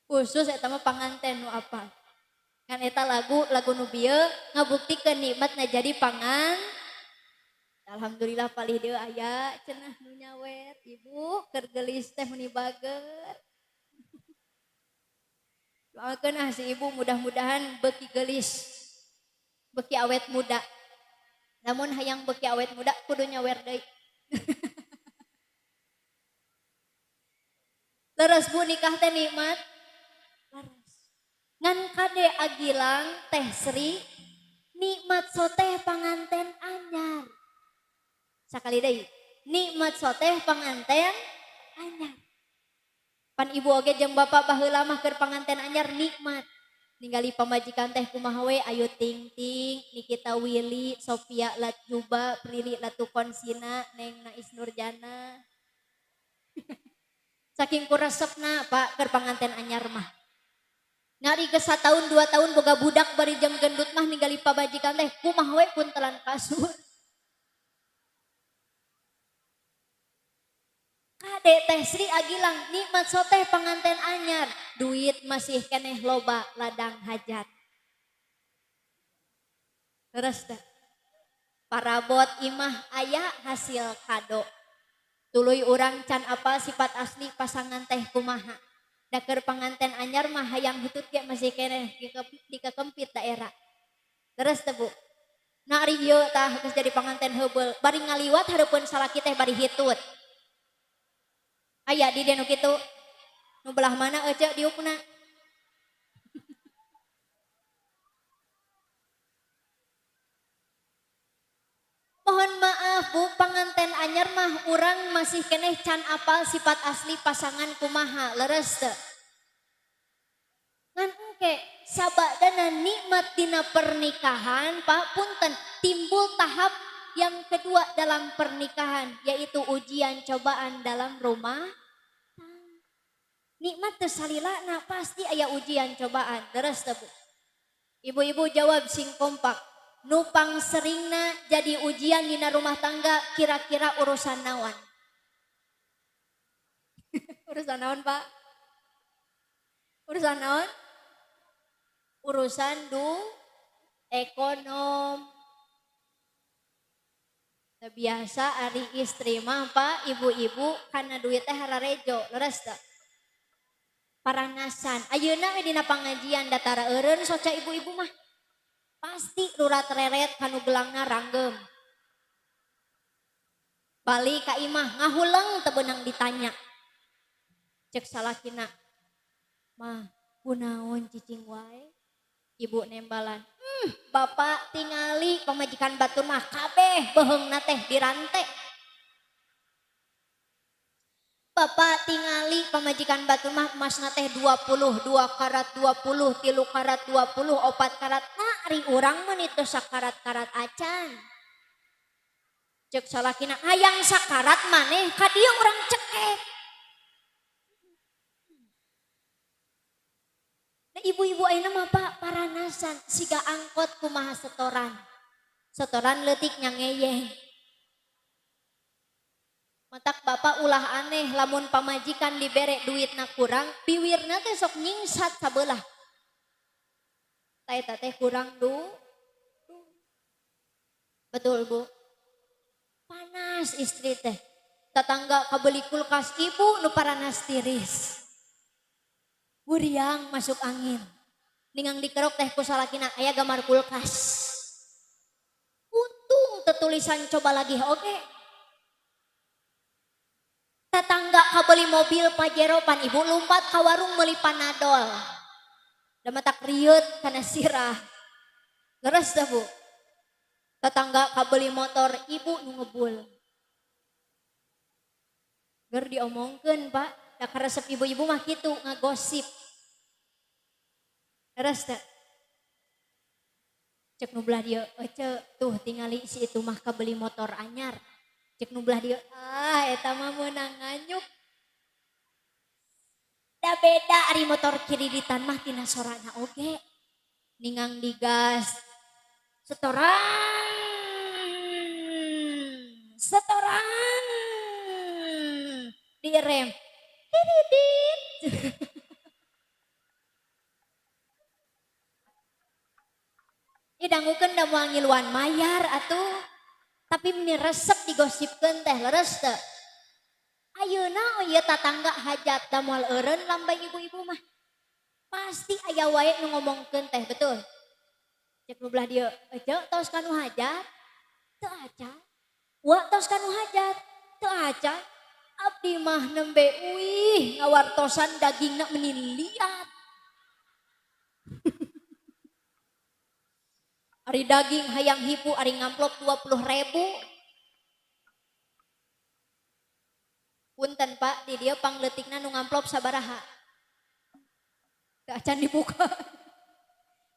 Khusus eta mah panganten nu apal. Kan eta lagu nu bieu ngabuktikeun nikmatna jadi pangan. Alhamdulillah palih dieu aya cenah nu nyawet ibu keur geulis teh meni bager. Doakeun si ibu mudah-mudahan beuki geulis, beuki awet muda. Namun hayang beuki awet muda kudu nyawer deui. Leres bu nikah teh nikmat. Leres. Ngan kade Agilang Teh Sri nikmat soteh panganten anyar. Sakali deui. Nikmat soteh panganten anyar. Pan ibu oge jeung bapak baheula mah keur panganten anyar nikmat. Ningali pamajikan teh kumaha we Ayu Ting Ting, Nikita Willy, Sofia Latjuba, Prilly Latukonsina, Neng Nais Nurjana. Saking kuresepna Pak keur panganten anyar mah. Ngari geus 1 tahun 2 tahun boga budak bari jam gendut mah ningali pamajikan teh kumaha we puntelan kasur. Kade Teh Sri Agilang nikmat soteh panganten anyar, duit masih keneh loba ladang hajat. Terus teh parabot imah aya hasil kado. Tuluy urang can apal sifat asli pasangan teh kumaha. Da keur panganten anyar mah hayang hitut ge masih keneh dikekempit daerah. Terus teh Bu. Na ari ieu tah geus jadi panganten heubeul, bari ngaliwat hareupeun salaki teh bari hitut. Aya di dieu nu kitu. Nu belah mana ece diukna? Mohon maaf Bu, panganten anyar mah urang masih keneh can apal sifat asli pasangan kumaha, leres teu? Ngan engke sabadana nikmat dina pernikahan, Pak punten timbul tahap yang kedua dalam pernikahan yaitu ujian cobaan dalam rumah. Nikmat teu salilana pasti aya ujian cobaan, leres teu Bu? Ibu-ibu jawab sing kompak. Nupang seringna jadi ujian dina rumah tangga kira-kira urusan naon? Urusan naon Pak? Urusan naon? Urusan ekonom. Biasa ari istri mah Pak ibu-ibu kana duit teh hararejo, leres teu? Paranasan. Ayeuna we dina pangajian datara eureun soca ibu-ibu mah. Pasti rurat reret kanu gelangna ranggem. Balik ka imah ngahuleng teu beunang ditanya. Cek salakina. Mah, kunaon cicing wae? Ibu nembalan. Bapak tingali pamajikan batur mah kabeh beheungna teh dirante. Bapak tingali pamajikan batu mah emasna teh 20, 2 karat 20, 3 karat 20, 4 karat. Nah, ari urang mah itu sakarat-karat acan. Cek salakina, hayang sakarat maneh ka dieu urang cekek. Nah, ibu-ibu ayeuna mah Pak paranasan siga angkot kumaha setoran. Setoran leutik nyangeyeng. Matak bapak ulah aneh lamun pamajikan dibere duitna kurang, piwirna teh sok nyingsat sabelah. Eta teh kurang Betul Bu. Panas istri teh. Tetangga kabeli kulkas ibu nu paranas tiris. Buriang masuk angin. Ningang dikerok teh ku salakina aya gambar kulkas. Untung tetulisan coba lagi oke. Tetangga kabeli mobil Pajero pan ibu lompat ka warung meuli Panadol. Da matak riut kana sirah. Leres dah Bu. Tetangga kabeli motor ibu nu ngebul. Ger diomongkeun Pak, da karesep ibu-ibu mah kitu ngagosip. Leres teh. Cek nu belah dieu, ece tuh tingali si itu mah kabeli motor anyar. Cek nu belah dieu, eta mah meunang nganyuk. Da beda ari motor kiriditan mah tina sorana oge. Ningang digas. Setoran. pelan direm. Tidit. Dangukeun da moal ngiluan mayar atuh. Tapi meni resep digosipkeun teh leres teu. Ayeuna ieu tatangga hajat da moal eureun lambay ibu-ibu mah. Pasti aya wae nu ngomongkeun teh betul. Cek nu belah dieu, "Ece tos kanu hajat?" Teu acan. "Wa tos kanu hajat?" Teu acan. Abdi mah nembe ngawartosan dagingna meni liat. Ari daging hayang hipu ari ngamplop 20.000. Punten Pak, di dieu pangleutikna nu ngamplop sabaraha? Teu acan dibuka.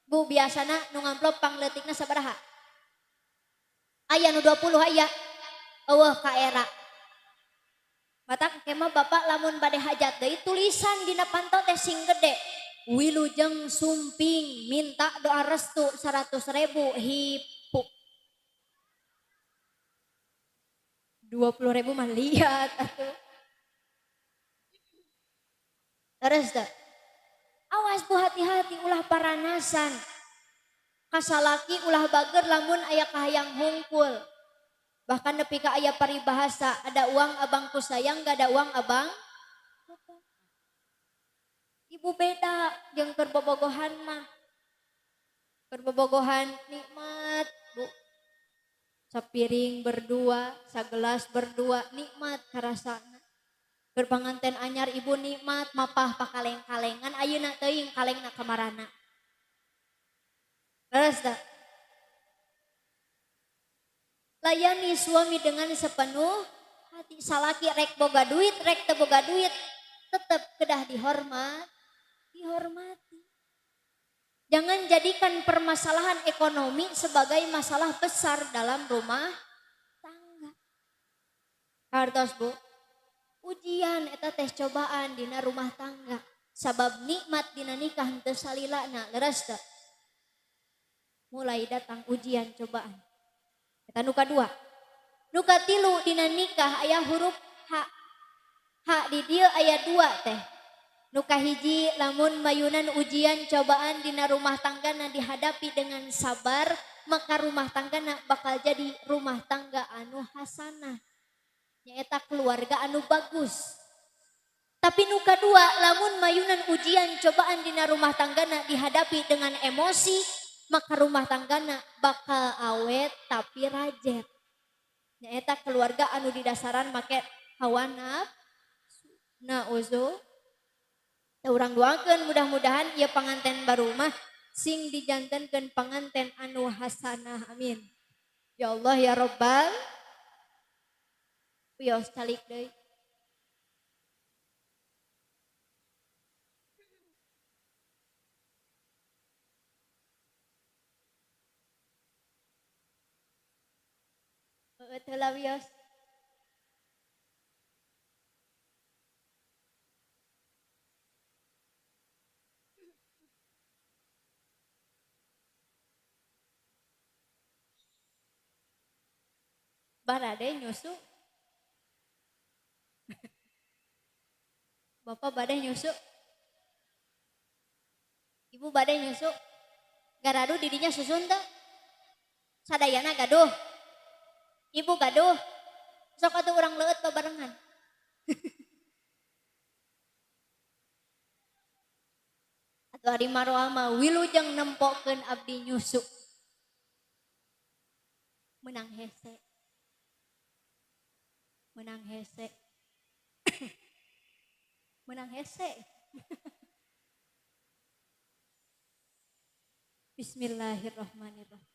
Bu, biasana nu ngamplop pangleutikna sabaraha? Aya nu 20 aya. Eueuh ka era. Matak kemah Bapak lamun bade hajat deui tulisan dina panto teh sing gede. Wilujeng sumping minta doa restu 100.000 hipu. 20.000 mah lihat atuh. Terus dah. Awas bu hati-hati ulah paranasan. Kasalaki ulah bager lamun aya kahayang hungkul. Bahkan nepi ka aya paribahasa, ada uang abangku sayang, gak ada uang abang. Ibu beda jeung keur bobogohan mah. Keur bobogohan nikmat, Bu. Sapiring berdua, sagelas berdua, nikmat karasana. Keur panganten anyar ibu nikmat, mapah pakaleng-kalengan, ayeuna teuing kalengna kamarana. Leres dah. Layani suami dengan sepenuh hati. Salaki rek boga duit, rek teu boga duit, tetap kedah dihormati. Jangan jadikan permasalahan ekonomi sebagai masalah besar dalam rumah tangga. Hartos Bu, ujian eta teh cobaan dina rumah tangga. Sabab nikmat dina nikah henteu salilana, leres teu? Mulai datang ujian cobaan. Eta nu kadua. Nu katilu dina nikah aya huruf H. H di dieu aya 2 teh. Nu kahiji lamun mayunan ujian cobaan dina rumah tanggana dihadapi dengan sabar, maka rumah tanggana bakal jadi rumah tangga anu hasanah. Nyaeta keluarga anu bagus. Tapi nu kadua lamun mayunan ujian cobaan dina rumah tanggana dihadapi dengan emosi, maka rumah tanggana bakal awet tapi rajet. Nyaeta keluarga anu didasaran make hawa nafsu. Urang doakeun mudah-mudahan ieu panganten baru mah sing dijantenkeun panganten anu hasanah, amin. Ya Allah ya Rabbal. Wios calik deui. Teu lah wios. Barade nyusu. Bapak badai nyusu. Ibu badai nyusu. Garadu didinya susun teu? Sadayana gaduh. Ibu gaduh. Sok atuh urang leueut babarengan. Atuh ari maroa mah wilujeng nempokeun abdi nyusu. Menang hese. Menang hese. Menang hese. Bismillahirrahmanirrahim.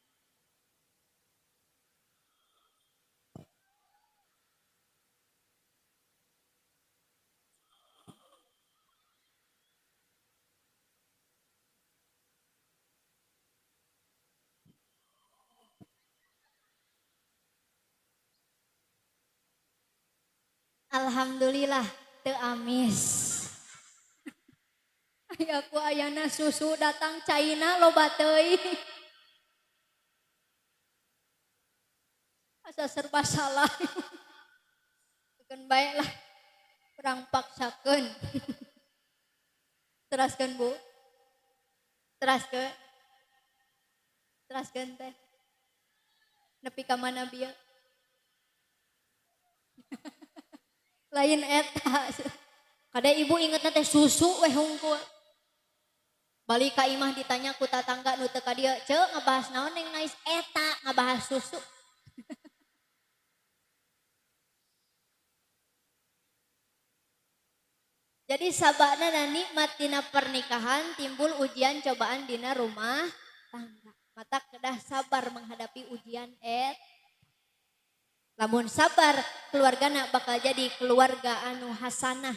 Alhamdulillah teu amis. Aku ayana susu datang China loba teuing. Asa serba salah. Kan baiklah kurang paksakan. Teraskan Bu. Teraskan. Teraskan teh. Nepi ka mana bieu? Lain eta. Kada ibu ingetna teh susu weh hungkul. Balik ka imah ditanya ku tatangga nu teu ka dieu, "Ceu ngabahas naon Neng Nais?" Eta ngabahas susu. Jadi sabana na nikmat dina pernikahan timbul ujian cobaan dina rumah tangga. Mata kedah sabar menghadapi ujian lamun sabar keluargana bakal jadi keluarga anu hasanah.